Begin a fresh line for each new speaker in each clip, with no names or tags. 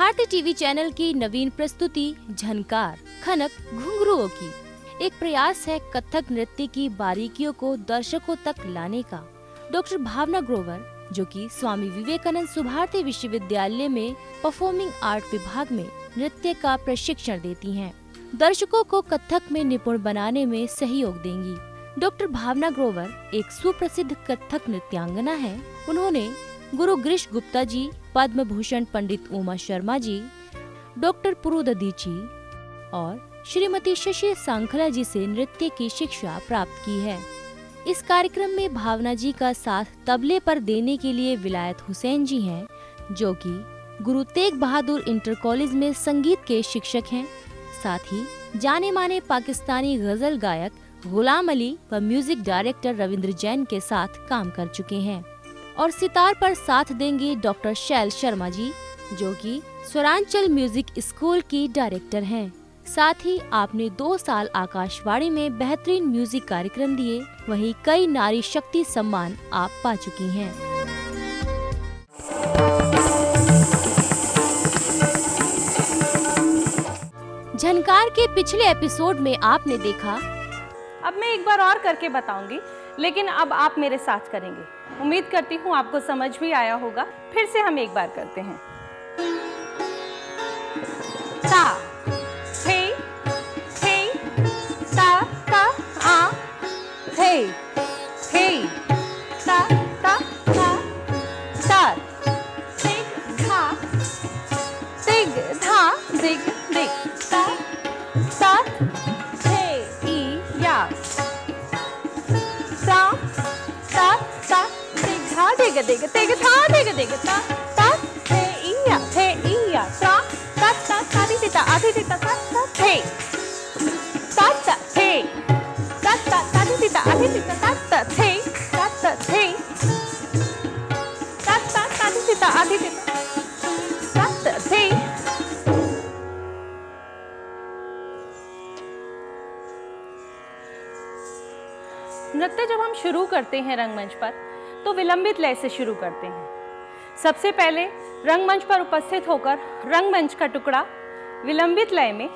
भारतीय TV channel की नवीन प्रस्तुति झनकार खनक घुंघरुओं की एक प्रयास है कथक नृत्य की बारीकियों को दर्शकों तक लाने का। डॉक्टर भावना ग्रोवर, जो कि स्वामी विवेकानंद सुभारती विश्वविद्यालय में परफॉर्मिंग आर्ट विभाग में नृत्य का प्रशिक्षण देती हैं, दर्शकों को कथक में निपुण बनाने में सहयोग देंगी। डॉक्टर भावना ग्रोवर एक सुप्रसिद्ध कथक नृत्यांगना है। उन्होंने गुरु गिरीश गुप्ता जी, पद्म भूषण पंडित उमा शर्मा जी, डॉक्टर पुरुददी जी और श्रीमती शशि सांखला जी से नृत्य की शिक्षा प्राप्त की है। इस कार्यक्रम में भावना जी का साथ तबले पर देने के लिए विलायत हुसैन जी हैं, जो कि गुरु तेग बहादुर इंटर कॉलेज में संगीत के शिक्षक हैं। साथ ही जाने माने पाकिस्तानी गजल गायक गुलाम अली व म्यूजिक डायरेक्टर रविंद्र जैन के साथ काम कर चुके हैं। और सितार पर साथ देंगे डॉक्टर शैल शर्मा जी, जो कि स्वरांचल म्यूजिक स्कूल की डायरेक्टर हैं। साथ ही आपने 2 साल आकाशवाणी में बेहतरीन म्यूजिक कार्यक्रम दिए, वहीं कई नारी शक्ति सम्मान आप पा चुकी हैं। झनकार के पिछले एपिसोड में आपने देखा।
अब मैं एक बार और करके बताऊंगी, लेकिन अब आप मेरे साथ करेंगे। उम्मीद करती हूँ आपको समझ भी आया होगा। फिर से हम एक बार करते हैं। ता थे थे ता ता आ थे थे ता ता ता ता तिग धा दिग दिग ता ता थे ई या ता ता ता तिग धा दिग दिग तिग धा दिग दिग ता ता थे ई या ता ता ता ता दी ता आधी दी ता ता थे ता ता थे ता ता ता दी ता आधी दी ता ता थे ता ता थे ता ता ता दी ता आधी दी ता ता थे। नृत्य जब हम शुरू करते हैं रंगमंच पर, तो विलंबित लय से शुरू करते हैं। सबसे पहले रंगमंच पर उपस्थित होकर रंगमंच का टुकड़ा विलंबित लय में,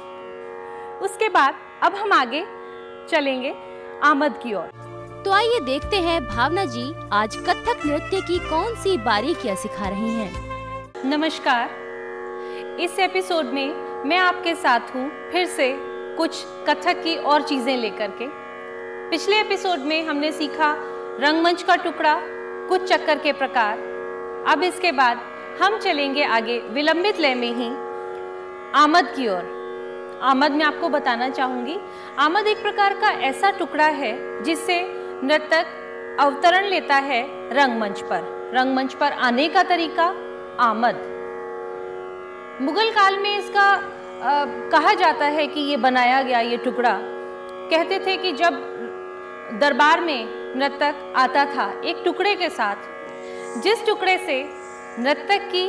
उसके बाद अब हम आगे चलेंगे आमद की ओर।
तो आइए देखते हैं भावना जी आज कथक नृत्य की कौन सी बारीकियां सिखा रही हैं।
नमस्कार, इस एपिसोड में मैं आपके साथ हूँ फिर से कुछ कथक की और चीजें लेकर के। पिछले एपिसोड में हमने सीखा रंगमंच का टुकड़ा, कुछ चक्कर के प्रकार। अब इसके बाद हम चलेंगे आगे विलंबित लय में ही आमद की ओर। आमद में आपको बताना चाहूंगी, आमद एक प्रकार का ऐसा टुकड़ा है जिससे नर्तक अवतरण लेता है रंगमंच पर। रंगमंच पर आने का तरीका आमद। मुगल काल में इसका कहा जाता है कि ये बनाया गया, ये टुकड़ा। कहते थे कि जब दरबार में नर्तक आता था एक टुकड़े के साथ, जिस टुकड़े से नर्तक की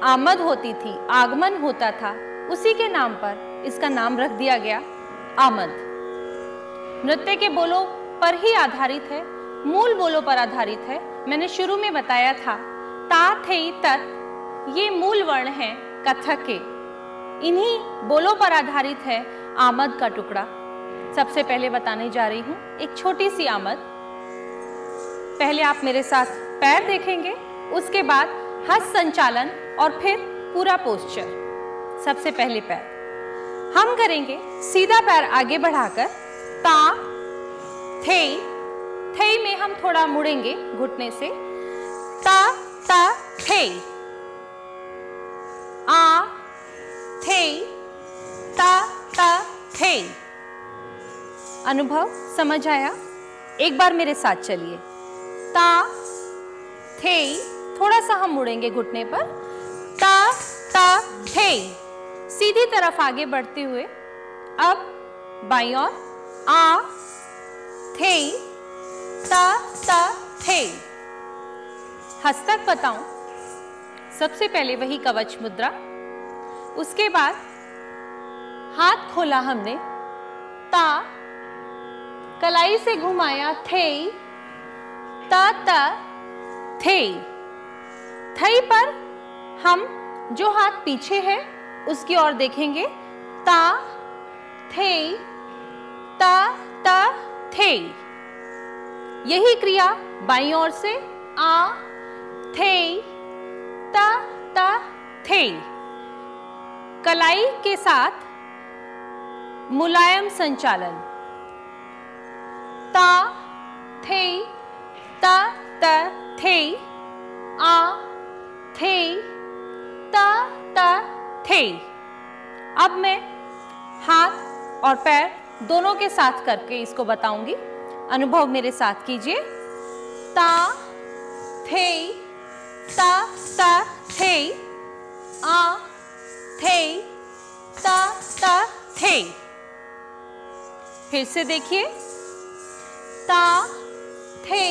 आमद होती थी, आगमन होता था, उसी के नाम पर इसका नाम रख दिया गया आमद। नृत्य के बोलों पर ही आधारित है, मूल बोलों पर आधारित है। मैंने शुरू में बताया था ता थे तत्, ये मूल वर्ण हैं कथक के। इन्हीं बोलों पर आधारित है आमद का टुकड़ा। सबसे पहले बताने जा रही हूँ एक छोटी सी आमद। पहले आप मेरे साथ पैर देखेंगे, उसके बाद हस्त संचालन और फिर पूरा पोस्चर। सबसे पहले पैर हम करेंगे सीधा पैर आगे बढ़ाकर ता थे। थे में हम थोड़ा मुड़ेंगे घुटने से, ता ता थे, आ थे, ता ता थे। अनुभव समझ आया? एक बार मेरे साथ चलिए। ता थे, थोड़ा सा हम मुड़ेंगे घुटने पर, ता ता थे। सीधी तरफ आगे बढ़ते हुए अब बाईं ओर आ थे, ता ता थे। हस्तक बताऊं, सबसे पहले वही कवच मुद्रा, उसके बाद हाथ खोला हमने, ता, कलाई से घुमाया थे, ता ता थे। थई पर हम जो हाथ पीछे है उसकी ओर देखेंगे। ता थे ता ता थे। यही क्रिया बाईं ओर से आ थे ता ता थे। कलाई के साथ मुलायम संचालन। ता थे ता ता थे आ थे ता ता थे। अब मैं हाथ और पैर दोनों के साथ करके इसको बताऊंगी। अनुभव मेरे साथ कीजिए। ता थे ता ता थे आ थे ता ता थे। फिर से देखिए। ता थे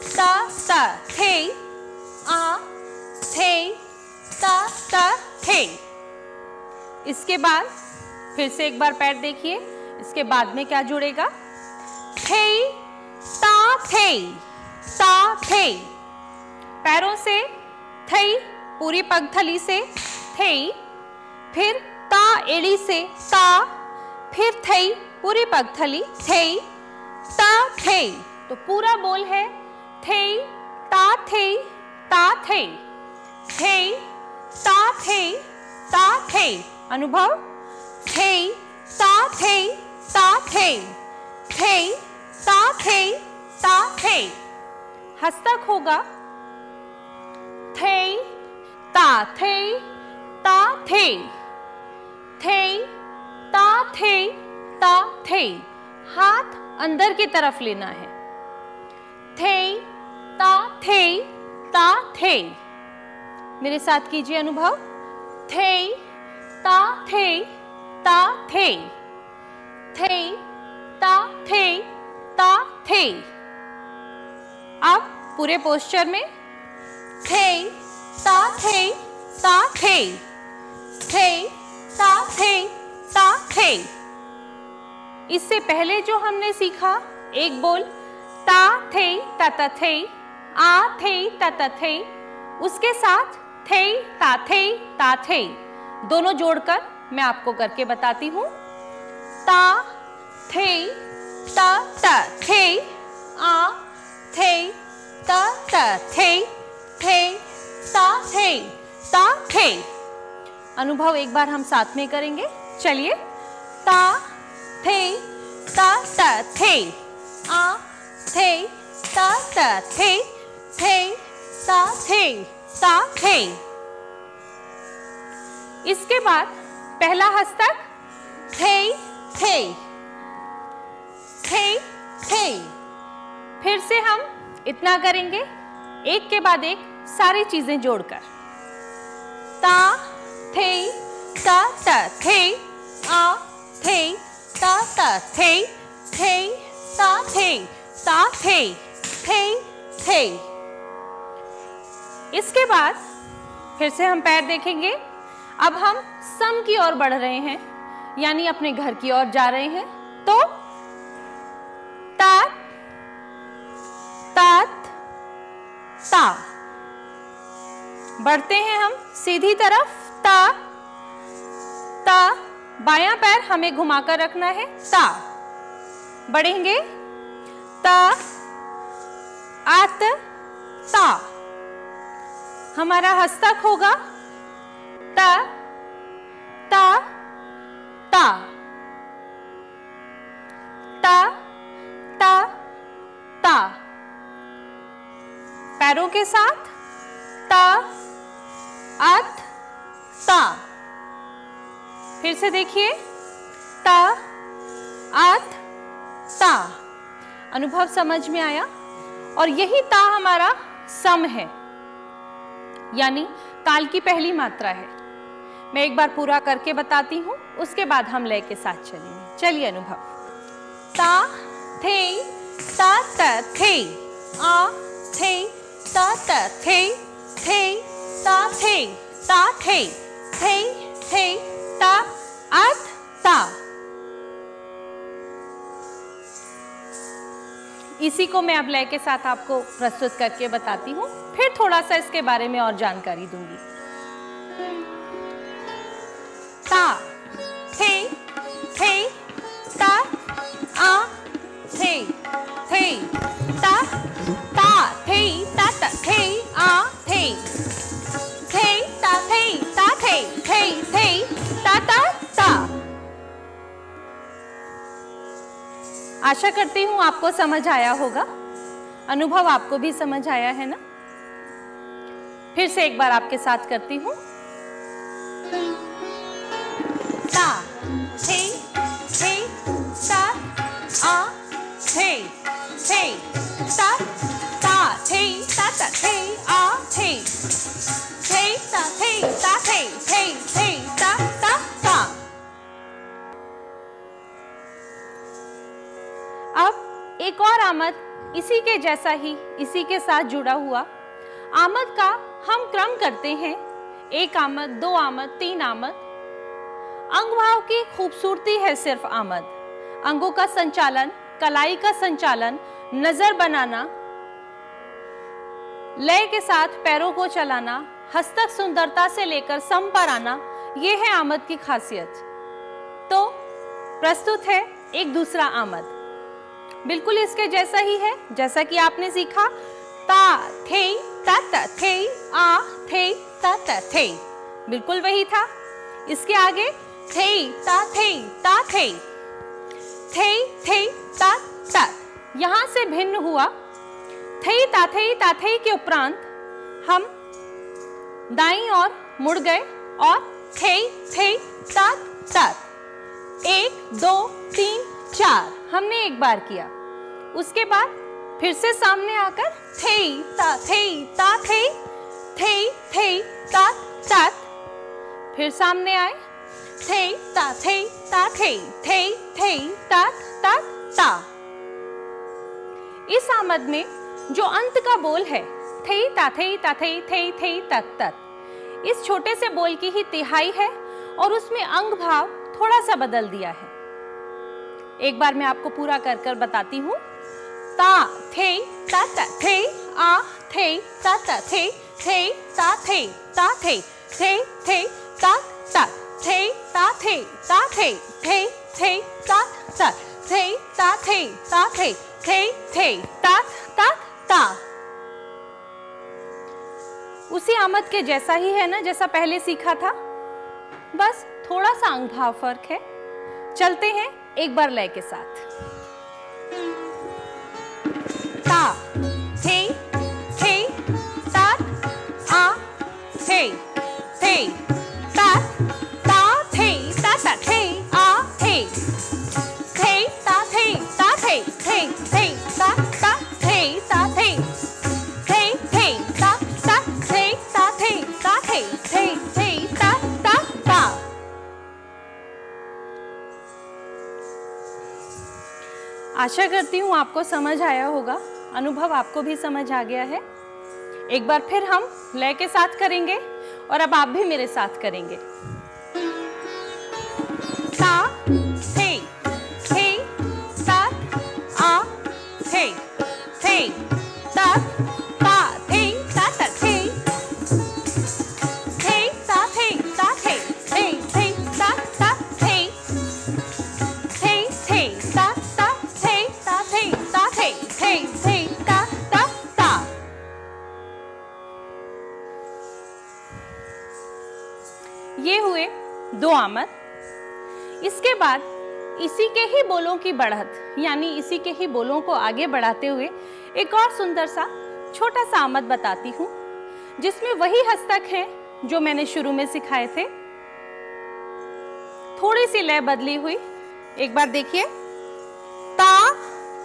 ता ता थे आ थे ता ता थे। इसके बाद फिर से एक बार पैर देखिए। इसके बाद में क्या जुड़ेगा? थे ता थे ता थे। पैरों से थई पूरी पगथली से थे, फिर ता एड़ी से ता, फिर थई पूरी पगथली थे ता थे। तो पूरा बोल है थे ता थे ता थे थे ता थे ता थे। अनुभव। थे ता थे ता थे थे ता थे ता थे। हस्तक होगा थे ता थे ता थे थे ता थे ता थे। हाथ अंदर की तरफ लेना है। थे ता थे ता थे। मेरे साथ कीजिए अनुभव। थे ता थे ता थे थे ता थे ता थे। अब पूरे पोस्चर में थे ता थे ता थे थे ता थे ता थे। इससे पहले जो हमने सीखा एक बोल ता थे ता ता थे, आ थे ता ता थे, उसके साथ थे ता थे दोनों जोड़कर मैं आपको करके बताती हूँ। ता थे ता ता थे आ थे ता ता थे ता थे। अनुभव एक बार हम साथ में करेंगे। चलिए। ता थे ता ता थे आ थे ता ता थे ता थे। इसके बाद पहला हस्तक थे थे थे थे। फिर से हम इतना करेंगे एक के बाद एक सारी चीजें जोड़कर। ता थे ता ता थे आ थे ता ता थे ता थे। इसके बाद फिर से हम पैर देखेंगे। अब हम सम की ओर बढ़ रहे हैं, यानी अपने घर की ओर जा रहे हैं। तो तात तात ता। बढ़ते हैं हम सीधी तरफ। ता ता। बायां पैर हमें घुमाकर रखना है। ता। बढ़ेंगे। ता आत ता। हमारा हस्तक होगा ता ता ता ता ता ता। पैरों के साथ ता आत ता। फिर से देखिए। ता आत ता। अनुभव समझ में आया? और यही ता हमारा सम है, यानी ताल की पहली मात्रा है। मैं एक बार पूरा करके बताती हूँ, उसके बाद हम लय के साथ चलेंगे। चलिए अनुभव। ता थे ता ता थे आ थे ता ता थे ता थे ता आत ता। इसी को मैं अब लय के साथ आपको प्रस्तुत करके बताती हूँ, फिर थोड़ा सा इसके बारे में और जानकारी दूंगी। आशा करती हूँ आपको समझ आया होगा। अनुभव आपको भी समझ आया है ना? फिर से एक बार आपके साथ करती हूँ। ता थे ता आ थे ता ता थे ता ता थे आ थे ता थे ता थे ता ता ता। अब एक और आमद इसी के जैसा ही, इसी के साथ जुड़ा हुआ आमद का हम क्रम करते हैं। एक आमद, दो आमद, तीन आमद। अंग भाव की खूबसूरती है सिर्फ आमद। अंगों का संचालन, कलाई का संचालन, नजर बनाना, लय के साथ पैरों को चलाना, हस्तक सुंदरता से लेकर सम पर आना, ये है आमद की खासियत। तो प्रस्तुत है एक दूसरा आमद, बिल्कुल इसके जैसा ही है जैसा कि आपने सीखा। ता थे ता ता थे आ थे ता ता थे, बिल्कुल वही था। इसके आगे थे ता थे ता थे ता ता, यहां से भिन्न हुआ। थे ता थे के उपरांत हम दाईं ओर मुड़ गए और थे ता ता, 1 2 3 4 हमने एक बार किया। उसके बाद फिर से सामने आकर थे ता थे ता ता, फिर सामने आए थे ता थे ता ता। इस आमद में जो अंत का बोल है थे ता थे तत तत, इस छोटे से बोल की ही तिहाई है और उसमें अंग भाव थोड़ा सा बदल दिया है। एक बार मैं आपको पूरा कर कर बताती हूँ। ता थे ता ता थे आ थे ता ता थे ता थे ता थे ता ता थे ता थे ता थे ता ता थे ता ता ता। उसी आमद के जैसा ही है ना, जैसा पहले सीखा था, बस थोड़ा सा अंग भाव फर्क है। चलते हैं एक बार लय के साथ। ता थे ता आ थे ता ता थे ता ता थे आ थे ता ता थे ता ता थे ता ता ता ता ता। आशा करती हूँ आपको समझ आया होगा, अनुभव आपको भी समझ आ गया है। एक बार फिर हम लय के साथ करेंगे और अब आप भी मेरे साथ करेंगे। ता थे ता आ थे ता ता थे ता ता थे ता थे ता थे ता ता थे ता ता थे ता ता ता। ये हुए दो आमद। इसके बाद इसी के ही बोलों की बढ़त, यानी इसी के ही बोलों को आगे बढ़ाते हुए एक और सुंदर सा छोटा सा आमद बताती हूँ, जिसमें वही हस्तक हैं जो मैंने शुरू में सिखाए थे, थोड़ी सी लय बदली हुई। एक बार देखिए। ता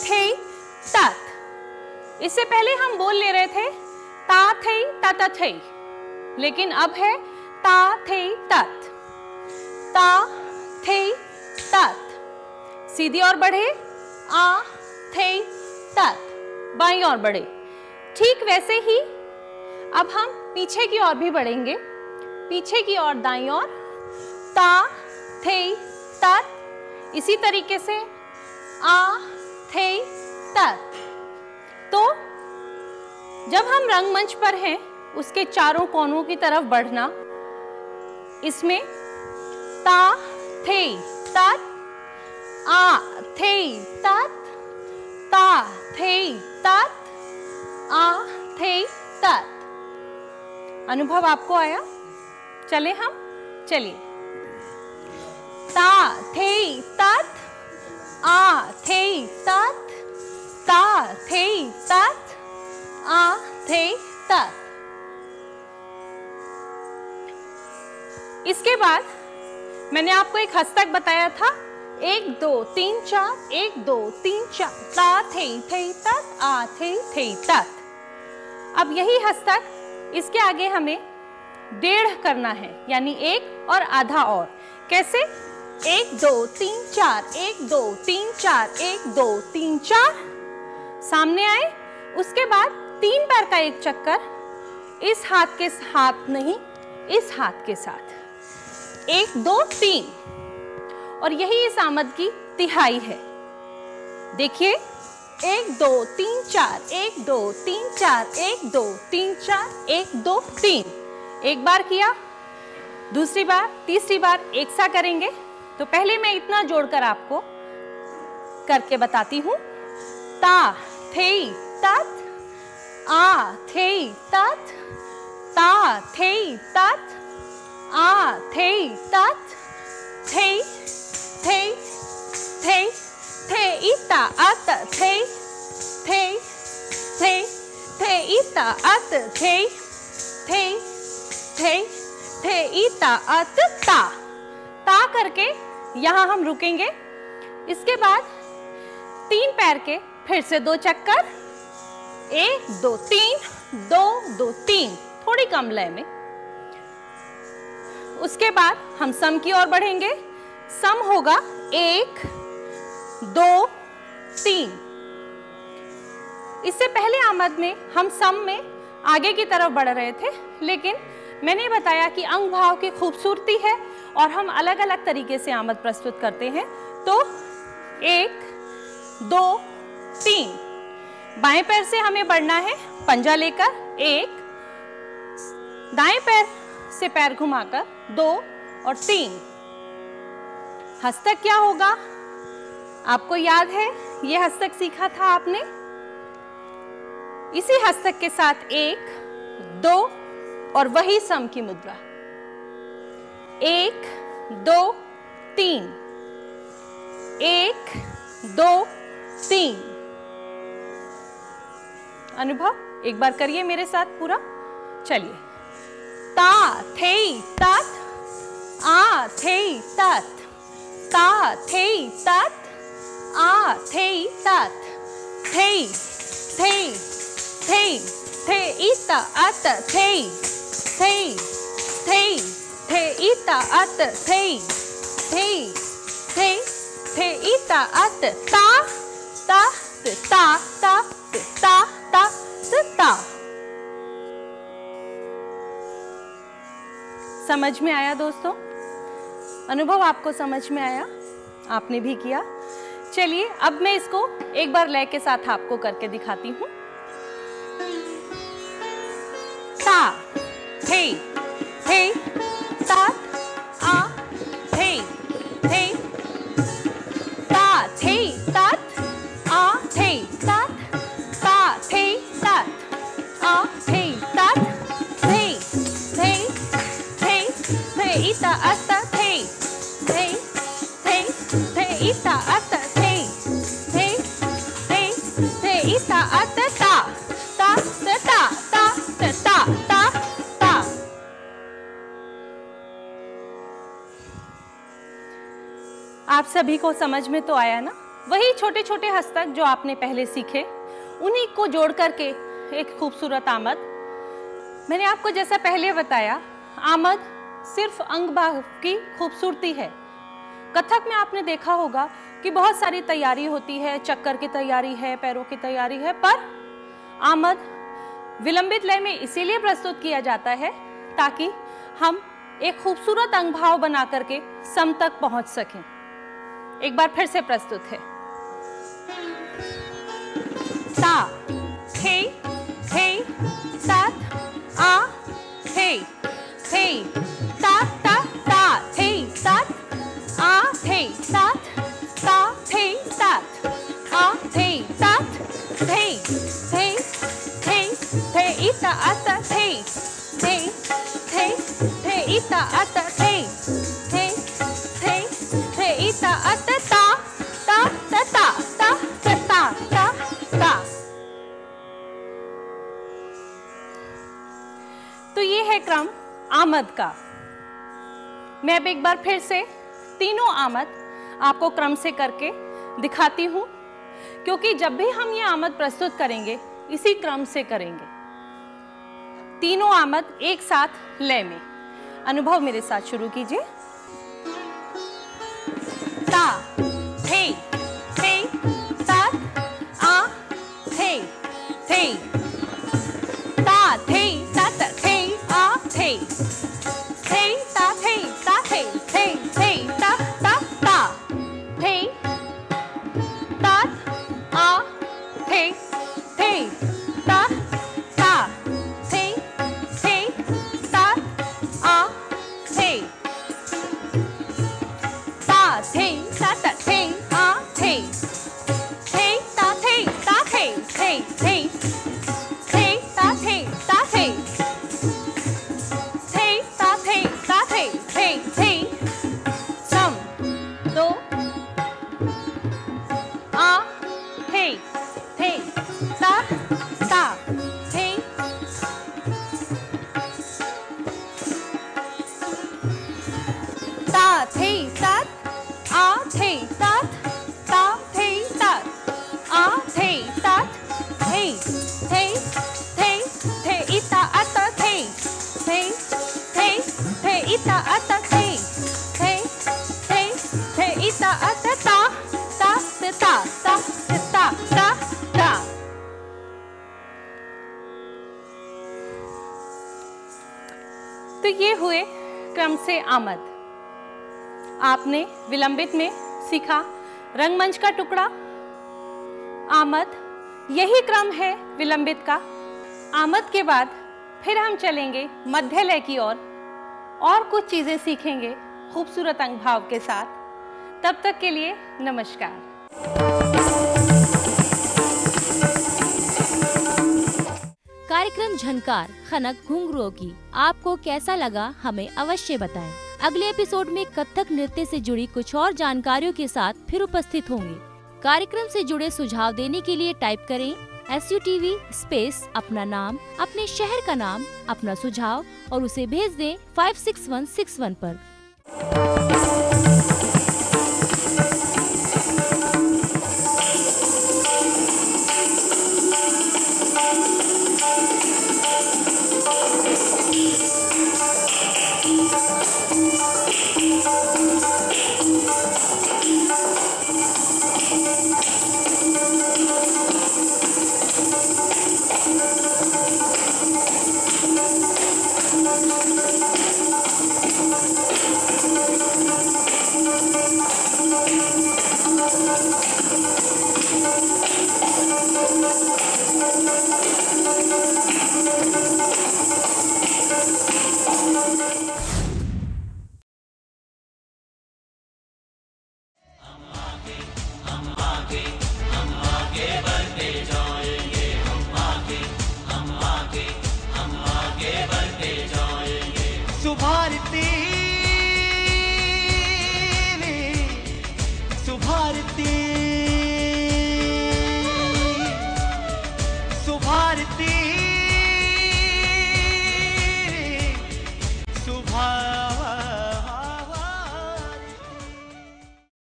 थे तत, इससे पहले हम बोल ले रहे थे ता थे ता थे, लेकिन अब है ता थे तत, ता थे तत। सीधी ओर बढ़े, आ थे तत, बाईं ओर बढ़े। ठीक वैसे ही अब हम पीछे की ओर भी बढ़ेंगे, पीछे की ओर दाईं ओर, ता थे तत। इसी तरीके से आ थे तत। तो जब हम रंगमंच पर हैं, उसके चारों कोनों की तरफ बढ़ना, इसमें ता थे तत, आ थे तत, ता थे तत, आ थे तत। अनुभव आपको आया? चले हम, चलिए। ता थे तत, आ थे तात, ता थे तात, आ थे तात। इसके बाद मैंने आपको एक हस्तक बताया था, 1 2 3 4, 1 2 3 4, ता थे तात, आ थे तात। अब यही हस्तक इसके आगे हमें 1.5 करना है, यानी 1 और आधा और। कैसे? 1 2 3 4, 1 2 3 4, 1 2 3 4, सामने आए। उसके बाद 3 पैर का एक चक्कर, इस हाथ के साथ नहीं, इस हाथ के साथ, 1 2 3, और यही इस आमद की तिहाई है। देखिए, 1 2 3 4, 1 2 3 4, 1 2 3 4, 1 2 3। एक बार किया, दूसरी बार, तीसरी बार एक सा करेंगे। तो पहले मैं इतना जोड़कर आपको करके बताती हूँ। ता थे तात, आ थे तात, ता थे तात, आ थे तात, थे थे थे थे इता अत, थे थे थे थे इता अत, थे थे थे थे इता अत ता। ता करके यहाँ हम रुकेंगे। इसके बाद 3 पैर के फिर से 2 चक्कर, 1 2 3, 2 2 3, थोड़ी कम लय में। उसके बाद हम सम की ओर बढ़ेंगे। सम होगा 1 2 3। इससे पहले आमद में हम सम में आगे की तरफ बढ़ रहे थे, लेकिन मैंने बताया कि अंग भाव की खूबसूरती है और हम अलग अलग तरीके से आमद प्रस्तुत करते हैं। तो 1 2 3, बाएं पैर से हमें बढ़ना है, पंजा लेकर 1, दाएं पैर से पैर घुमाकर 2 और 3। हस्तक क्या होगा? आपको याद है, यह हस्तक सीखा था आपने। इसी हस्तक के साथ 1 2 और वही सम की मुद्रा, 1 2 3, 1 2 3। अनुभव एक बार करिए मेरे साथ पूरा। चलिए, ता थे तात, आ थे तात, ता थे तात, आ थे तात, थे थे थे थे इता अत, थे थे थे थे इता अत, थे थे थे थे इता अत, ता ता ता ता ता ता ता। समझ में आया दोस्तों? अनुभव आपको समझ में आया? आपने भी किया। चलिए, अब मैं इसको एक बार लय के साथ आपको करके दिखाती हूँ। ता थे थे तात, आ थे थे, ता थे तात, आ थे तात, ता थे तात, आ थे तात, थे थे थे थे इता अत, थे थे थे थे इता अत, थे थे थे थे इता अत, ता ता ता ता ता ता ता। आप सभी को समझ में तो आया ना? वही छोटे छोटे हस्तक जो आपने पहले सीखे, उन्हीं को जोड़ करके एक खूबसूरत आमद। मैंने आपको जैसा पहले बताया, आमद सिर्फ अंग भाव की खूबसूरती है। कथक में आपने देखा होगा कि बहुत सारी तैयारी होती है, चक्कर की तैयारी है, पैरों की तैयारी है, पर आमद विलंबित लय में इसीलिए प्रस्तुत किया जाता है ताकि हम एक खूबसूरत अंग भाव बना करके सम तक पहुंच सकें। एक बार फिर से प्रस्तुत है। ता थे थे तात, आ थे थे ता ता ता, थे तात, आ थे तात, ता थे तात, आ थे तात, थे थे थे थे इता अत, थे थे थे थे इता अत, थे थे थे थे इता अत, ता ता ता आमद का। मैं अब एक बार फिर से तीनों आमद आपको क्रम से करके दिखाती हूँ, क्योंकि जब भी हम ये आमद प्रस्तुत करेंगे इसी क्रम से करेंगे। तीनों आमद एक साथ लय में। अनुभव मेरे साथ शुरू कीजिए। ता थे तात आ थे ता थे तात थे आ थे ता थे ता ता ता थे तात आ थे ता ता थे तात आ थे ता थे तात थे आ थे ता थे ता थे ता थे ता थे ता थे ता थे सम दो आ थे ता ता थे ता थे तात आ थे तात ता थे तात आ थे तात थे इता अता थे इता अता थे इता अता ता ता ता ता ता ता ता। तो ये हुए क्रम से आमद। आपने विलंबित में सीखा रंगमंच का टुकड़ा, आमद, यही क्रम है विलंबित का। आमद के बाद फिर हम चलेंगे मध्य लय की ओर और कुछ चीजें सीखेंगे खूबसूरत अंग भाव के साथ। तब तक के लिए नमस्कार।
कार्यक्रम झनकार खनक घुंघरुओं की आपको कैसा लगा हमें अवश्य बताएं। अगले एपिसोड में कथक नृत्य से जुड़ी कुछ और जानकारियों के साथ फिर उपस्थित होंगे। कार्यक्रम से जुड़े सुझाव देने के लिए टाइप करें SUTV स्पेस अपना नाम, अपने शहर का नाम, अपना सुझाव और उसे भेज दें 56161 पर।